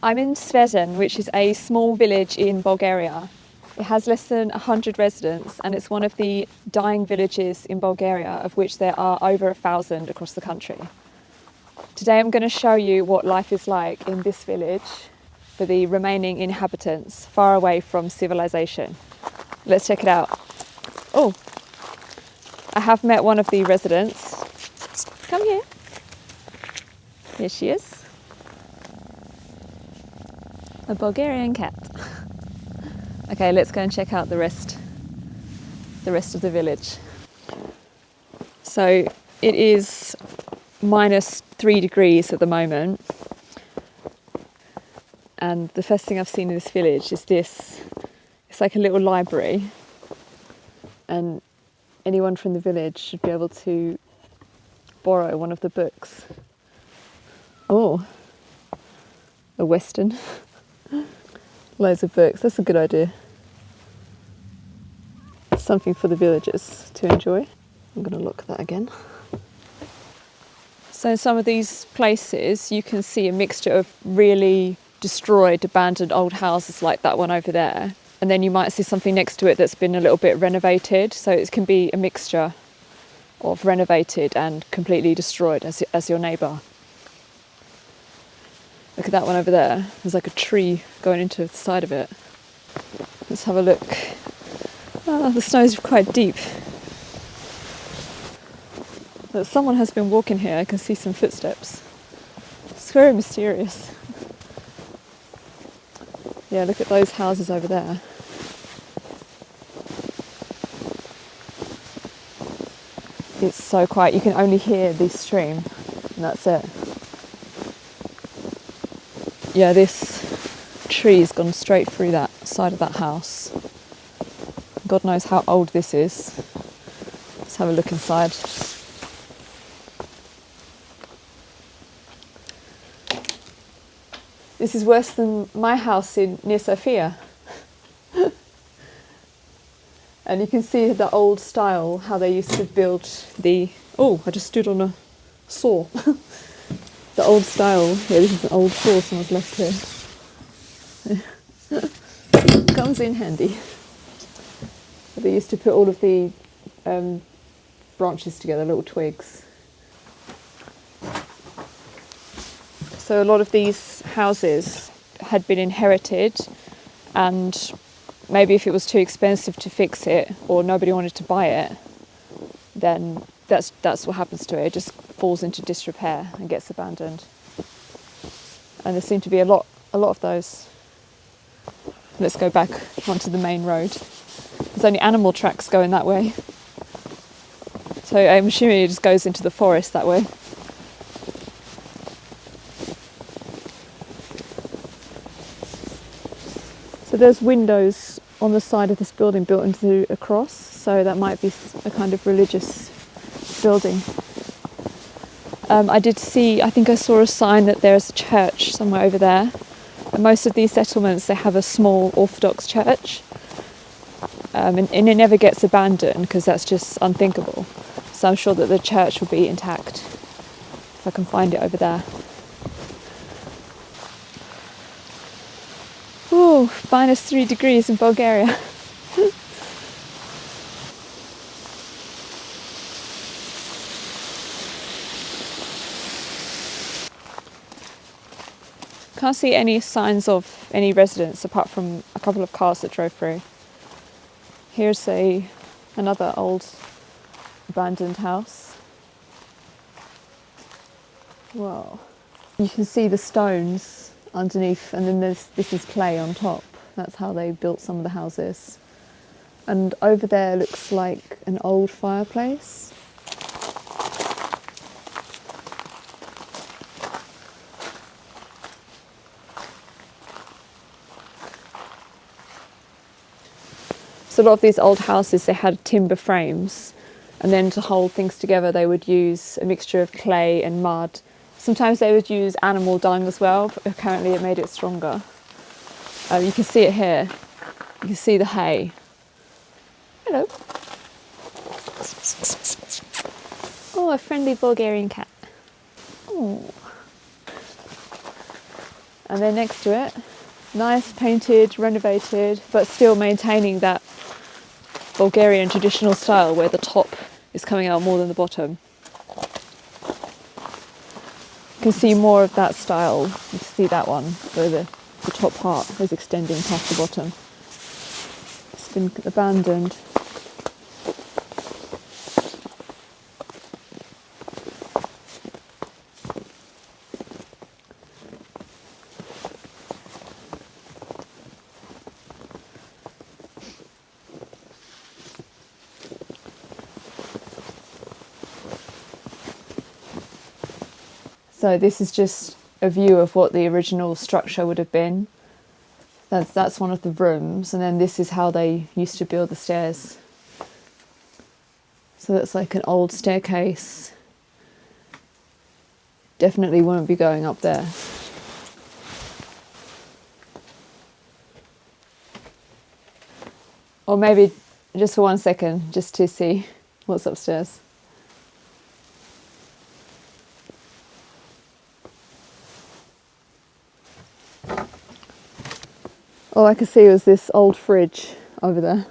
I'm in Sveden, which is a small village in Bulgaria. It has less than 100 residents and it's one of the dying villages in Bulgaria, of which there are over 1,000 across the country. Today I'm going to show you what life is like in this village for the remaining inhabitants, far away from civilization. Let's check it out. Oh, I have met one of the residents. Come here. Here she is. A Bulgarian cat. Okay, let's go and check out the rest of the village. So it is -3 degrees at the moment. And the first thing I've seen in this village is this. It's like a little library. And anyone from the village should be able to borrow one of the books. Oh, a Western. Loads of books, that's a good idea. Something for the villagers to enjoy. I'm going to lock that again. So in some of these places you can see a mixture of really destroyed, abandoned old houses like that one over there. And then you might see something next to it that's been a little bit renovated. So it can be a mixture of renovated and completely destroyed as your neighbour. Look at that one over there. There's like a tree going into the side of it. Let's have a look. Oh, the snow is quite deep. But someone has been walking here. I can see some footsteps. It's very mysterious. Yeah, look at those houses over there. It's so quiet. You can only hear the stream, and that's it. Yeah, this tree's gone straight through that side of that house. God knows how old this is. Let's have a look inside. This is worse than my house near Sofia. And you can see the old style, how they used to build the... Oh, I just stood on a saw. The old style. Yeah, this is an old saw someone's left here. Comes in handy. But they used to put all of the branches together, little twigs. So a lot of these houses had been inherited, and maybe if it was too expensive to fix it or nobody wanted to buy it, then that's what happens to it. It just falls into disrepair and gets abandoned. And there seem to be a lot of those. Let's go back onto the main road. There's only animal tracks going that way. So I'm assuming it just goes into the forest that way. So there's windows on the side of this building built into a cross, so that might be a kind of religious building. I think I saw a sign that there's a church somewhere over there. And most of these settlements, they have a small Orthodox church. And it never gets abandoned because that's just unthinkable. So I'm sure that the church will be intact if I can find it over there. Ooh, -3 degrees in Bulgaria. Can't see any signs of any residents apart from a couple of cars that drove through. Here's another old abandoned house. Wow. You can see the stones underneath, and then this is clay on top. That's how they built some of the houses. And over there looks like an old fireplace. So a lot of these old houses, they had timber frames, and then to hold things together they would use a mixture of clay and mud. Sometimes they would use animal dung as well, but apparently it made it stronger. You can see it here. You can see the hay. Hello. Oh, a friendly Bulgarian cat. Oh. And then next to it, nice painted, renovated, but still maintaining that Bulgarian traditional style where the top is coming out more than the bottom. You can see more of that style. You can see that one where the top part is extending past the bottom. It's been abandoned. So this is just a view of what the original structure would have been. That's one of the rooms, and then this is how they used to build the stairs. So that's like an old staircase. Definitely won't be going up there. Or maybe just for 1 second, just to see what's upstairs. All I could see was this old fridge over there.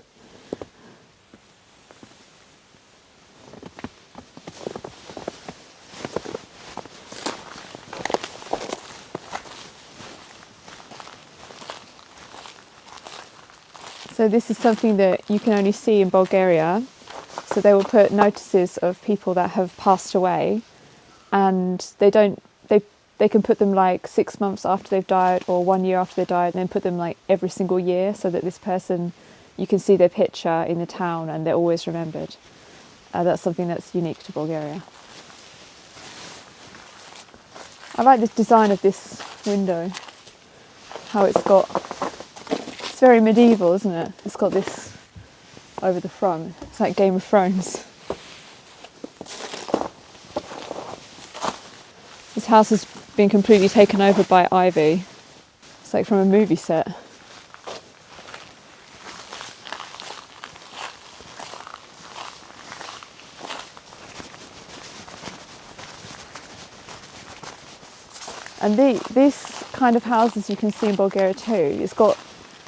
So this is something that you can only see in Bulgaria. So they will put notices of people that have passed away, and they can put them like 6 months after they've died or 1 year after they died, and then put them like every single year so that this person, you can see their picture in the town and they're always remembered. That's something that's unique to Bulgaria. I like the design of this window, how it's very medieval, isn't it? It's got this over the front. It's like Game of Thrones. This house has been completely taken over by ivy. It's like from a movie set. And these kind of houses you can see in Bulgaria too. It's got,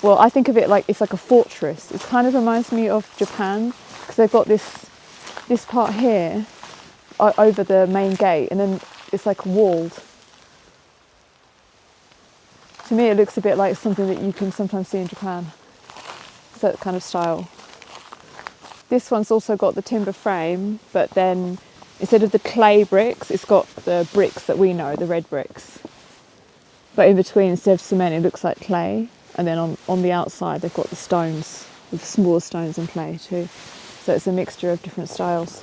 well, I think of it like it's like a fortress. It kind of reminds me of Japan because they've got this part here over the main gate, and then it's like walled. To me, it looks a bit like something that you can sometimes see in Japan. It's that kind of style. This one's also got the timber frame, but then instead of the clay bricks, it's got the bricks that we know, the red bricks. But in between, instead of cement, it looks like clay. And then on the outside, they've got the stones, with smaller stones and clay too. So it's a mixture of different styles.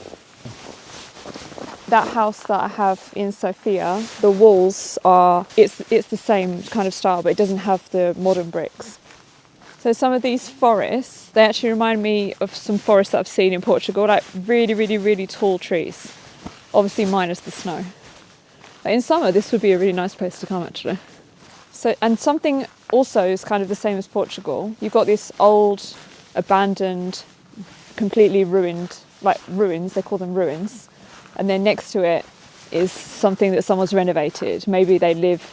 That house that I have in Sofia, the walls are, it's the same kind of style, but it doesn't have the modern bricks. So some of these forests, they actually remind me of some forests that I've seen in Portugal, like really, really, really tall trees. Obviously minus the snow. But in summer, this would be a really nice place to come actually. So, and something also is kind of the same as Portugal. You've got this old, abandoned, completely ruined, like ruins, they call them ruins. And then next to it is something that someone's renovated. Maybe they live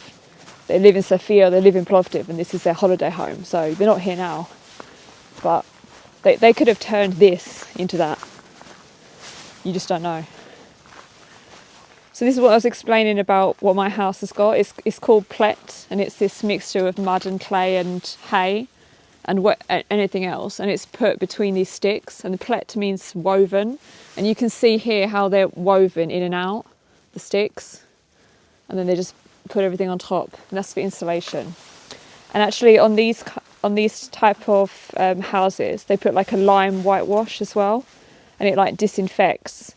in Sofia, they live in Plovdiv, and this is their holiday home. So they're not here now, but they could have turned this into that. You just don't know. So this is what I was explaining about what my house has got. It's called plet, and it's this mixture of mud and clay and hay and anything else, and it's put between these sticks, and the plet means woven, and you can see here how they're woven in and out, the sticks, and then they just put everything on top, and that's for insulation. And actually on these type of houses, they put like a lime whitewash as well, and it like disinfects.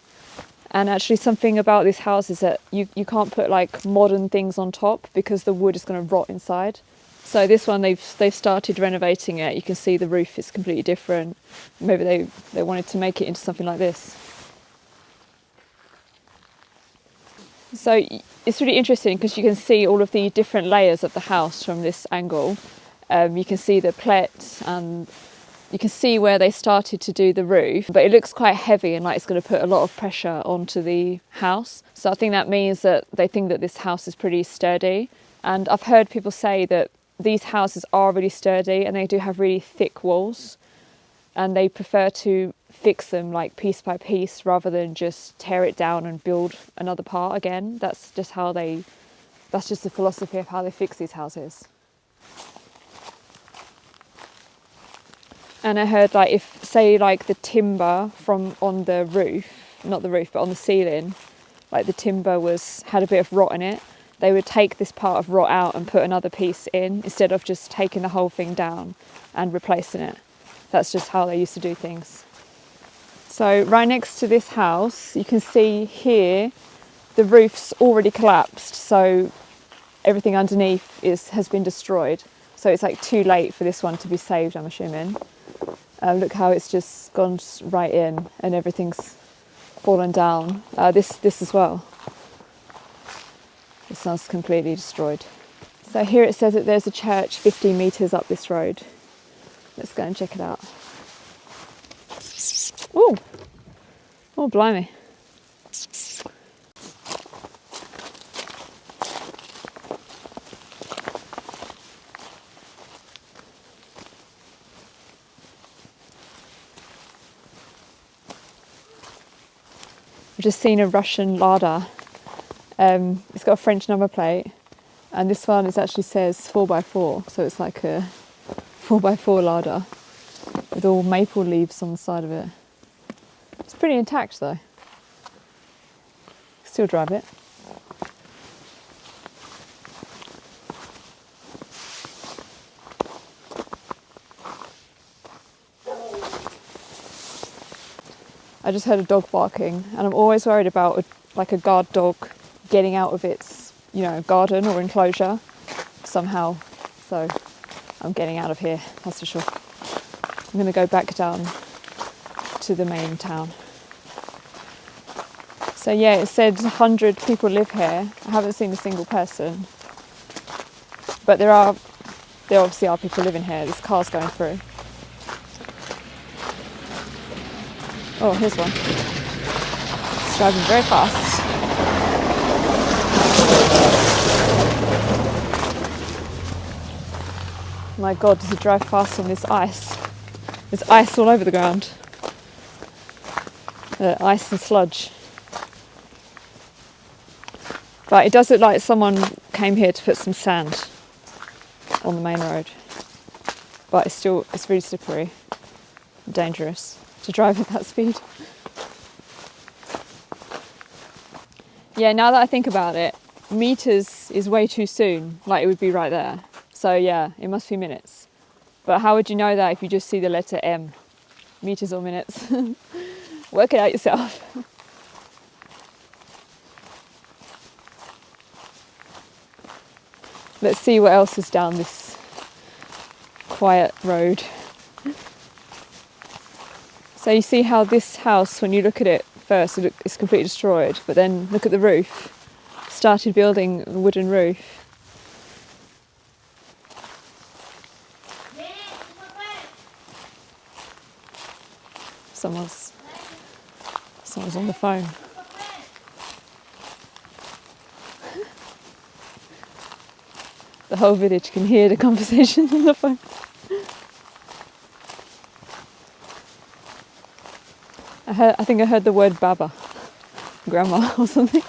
And actually something about this house is that you can't put like modern things on top because the wood is going to rot inside. So this one, they've started renovating it. You can see the roof is completely different. Maybe they wanted to make it into something like this. So it's really interesting because you can see all of the different layers of the house from this angle. You can see the plet, and you can see where they started to do the roof, but it looks quite heavy and like it's going to put a lot of pressure onto the house. So I think that means that they think that this house is pretty sturdy, And I've heard people say that these houses are really sturdy and they do have really thick walls, and they prefer to fix them like piece by piece rather than just tear it down and build another part again. That's just the philosophy of how they fix these houses. And I heard, like, if, say, like the timber from on the roof, not the roof, but on the ceiling, like the timber had a bit of rot in it, they would take this part of rot out and put another piece in instead of just taking the whole thing down and replacing it. That's just how they used to do things. So right next to this house, you can see here, the roof's already collapsed. So everything underneath has been destroyed. So it's like too late for this one to be saved, I'm assuming. Look how it's just gone right in and everything's fallen down. This as well. This one's completely destroyed. So here it says that there's a church 15 metres up this road. Let's go and check it out. Ooh! Oh, blimey. I've just seen a Russian Lada. It's got a French number plate, and this one actually says 4x4, so it's like a 4x4 Lada with all maple leaves on the side of it. It's pretty intact though. Still drive it. I just heard a dog barking, and I'm always worried about a guard dog getting out of its, garden or enclosure somehow. So I'm getting out of here, that's for sure. I'm going to go back down to the main town. So yeah, it said 100 people live here. I haven't seen a single person, but there obviously are people living here. There's cars going through. Oh, here's one. It's driving very fast. My God, does it drive fast on this ice? There's ice all over the ground. Ice and sludge. But it does look like someone came here to put some sand on the main road. But it's really slippery and dangerous to drive at that speed. Yeah, now that I think about it, meters is way too soon, like it would be right there. So yeah, it must be minutes. But how would you know that if you just see the letter M? Meters or minutes? Work it out yourself. Let's see what else is down this quiet road. So you see how this house, when you look at it first, it's completely destroyed, but then look at the roof. Started building a wooden roof. Someone's on the phone. The whole village can hear the conversation on the phone. I think I heard the word Baba, grandma or something.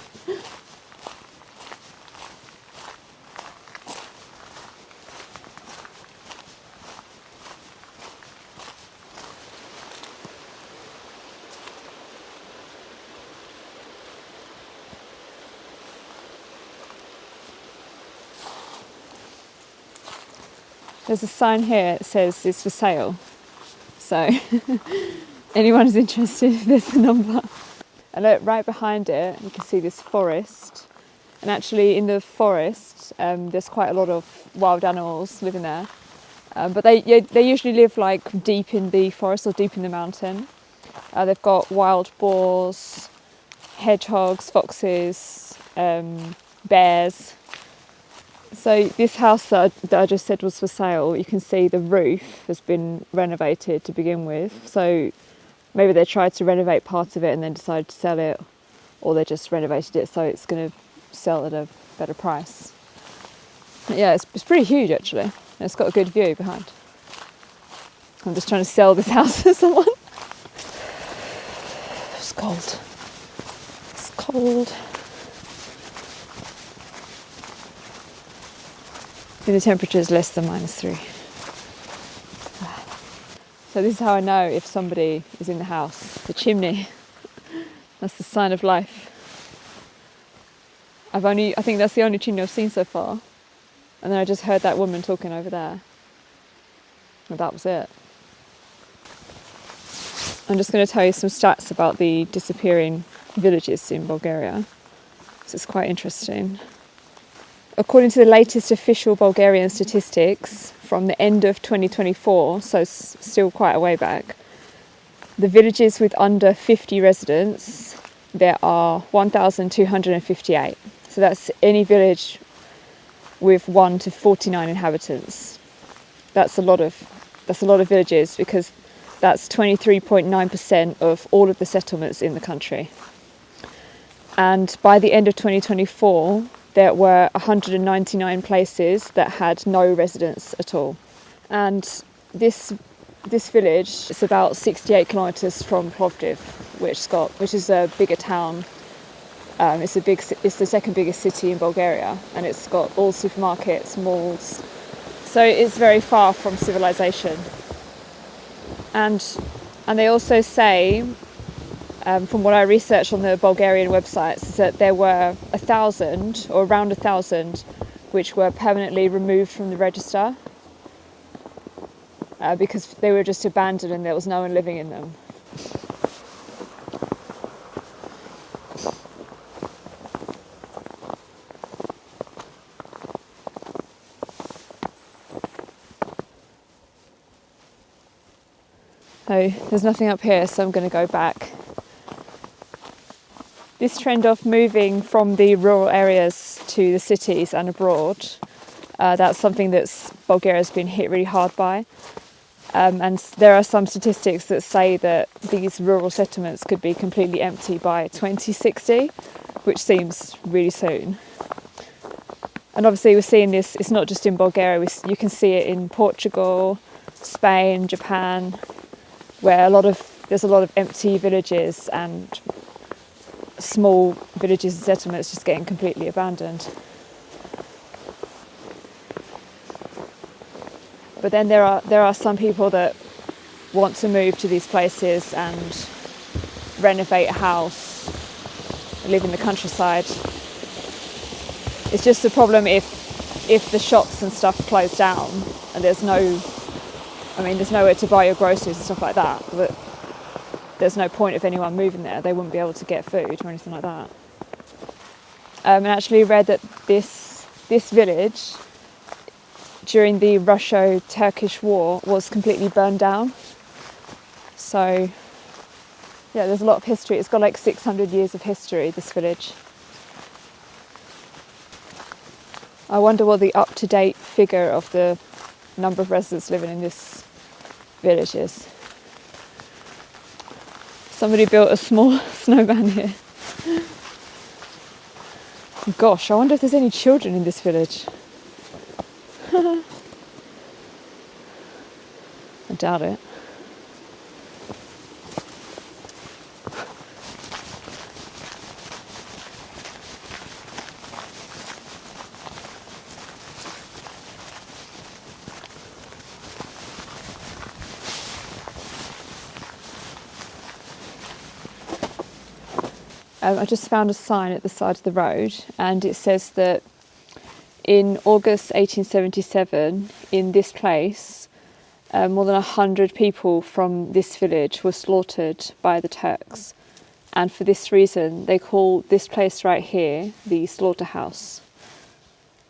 There's a sign here that says it's for sale. So anyone who's interested, there's a number. And look, right behind it, you can see this forest. And actually in the forest, there's quite a lot of wild animals living there. But they usually live like deep in the forest or deep in the mountain. They've got wild boars, hedgehogs, foxes, bears. So this house that I just said was for sale, you can see the roof has been renovated to begin with. So maybe they tried to renovate part of it and then decided to sell it, or they just renovated it so it's going to sell at a better price. Yeah, it's pretty huge actually. It's got a good view behind. I'm just trying to sell this house to someone. It's cold. It's cold. And the temperature is less than -3. So this is how I know if somebody is in the house. The chimney. That's the sign of life. I think that's the only chimney I've seen so far. And then I just heard that woman talking over there. And that was it. I'm just going to tell you some stats about the disappearing villages in Bulgaria. So it's quite interesting. According to the latest official Bulgarian statistics from the end of 2024, so still quite a way back, the villages with under 50 residents, there are 1,258. So that's any village with 1 to 49 inhabitants. That's a lot of villages, because that's 23.9% of all of the settlements in the country. And by the end of 2024, there were 199 places that had no residents at all. And this village is about 68 kilometres from Plovdiv, which is a bigger town. It's the second biggest city in Bulgaria, and it's got all supermarkets, malls. So it's very far from civilization. And they also say, from what I researched on the Bulgarian websites, is that there were 1,000 or around 1,000 which were permanently removed from the register because they were just abandoned and there was no one living in them. So there's nothing up here, so I'm going to go back. This trend of moving from the rural areas to the cities and abroad, that's something that's Bulgaria's been hit really hard by. And there are some statistics that say that these rural settlements could be completely empty by 2060, which seems really soon. And obviously we're seeing this, it's not just in Bulgaria, you can see it in Portugal, Spain, Japan, where there's a lot of empty villages and small villages and settlements just getting completely abandoned. But then there are some people that want to move to these places and renovate a house, live in the countryside. It's just a problem if the shops and stuff close down and there's nowhere to buy your groceries and stuff like that. But there's no point of anyone moving there. They wouldn't be able to get food or anything like that. And I actually read that this village during the Russo-Turkish War was completely burned down. So yeah, there's a lot of history. It's got like 600 years of history, this village. I wonder what the up-to-date figure of the number of residents living in this village is. Somebody built a small snowman here. Gosh, I wonder if there's any children in this village. I doubt it. I just found a sign at the side of the road, and it says that in August 1877, in this place, more than 100 people from this village were slaughtered by the Turks. And for this reason, they call this place right here the slaughterhouse.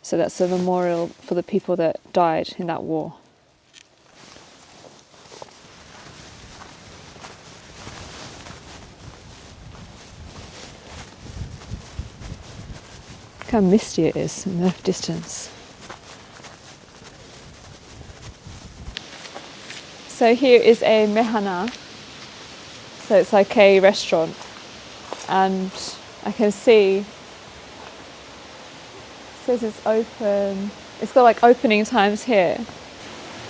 So that's a memorial for the people that died in that war. Look how misty it is in the distance. So here is a mehana, so it's like a restaurant, and I can see it says it's open It's got like opening times here.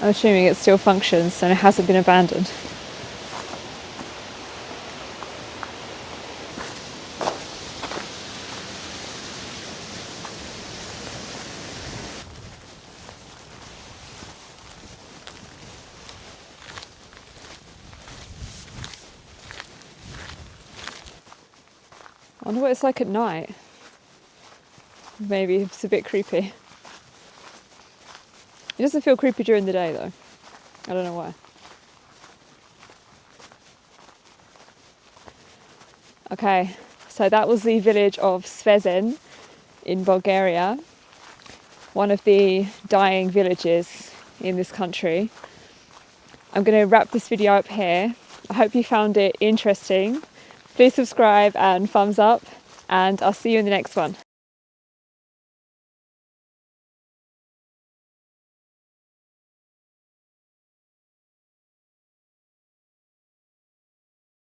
I'm assuming it still functions and it hasn't been abandoned. I wonder what it's like at night. Maybe it's a bit creepy. It doesn't feel creepy during the day though. I don't know why. Okay, so that was the village of Svezen in Bulgaria, one of the dying villages in this country. I'm going to wrap this video up here. I hope you found it interesting. Please subscribe and thumbs up, and I'll see you in the next one.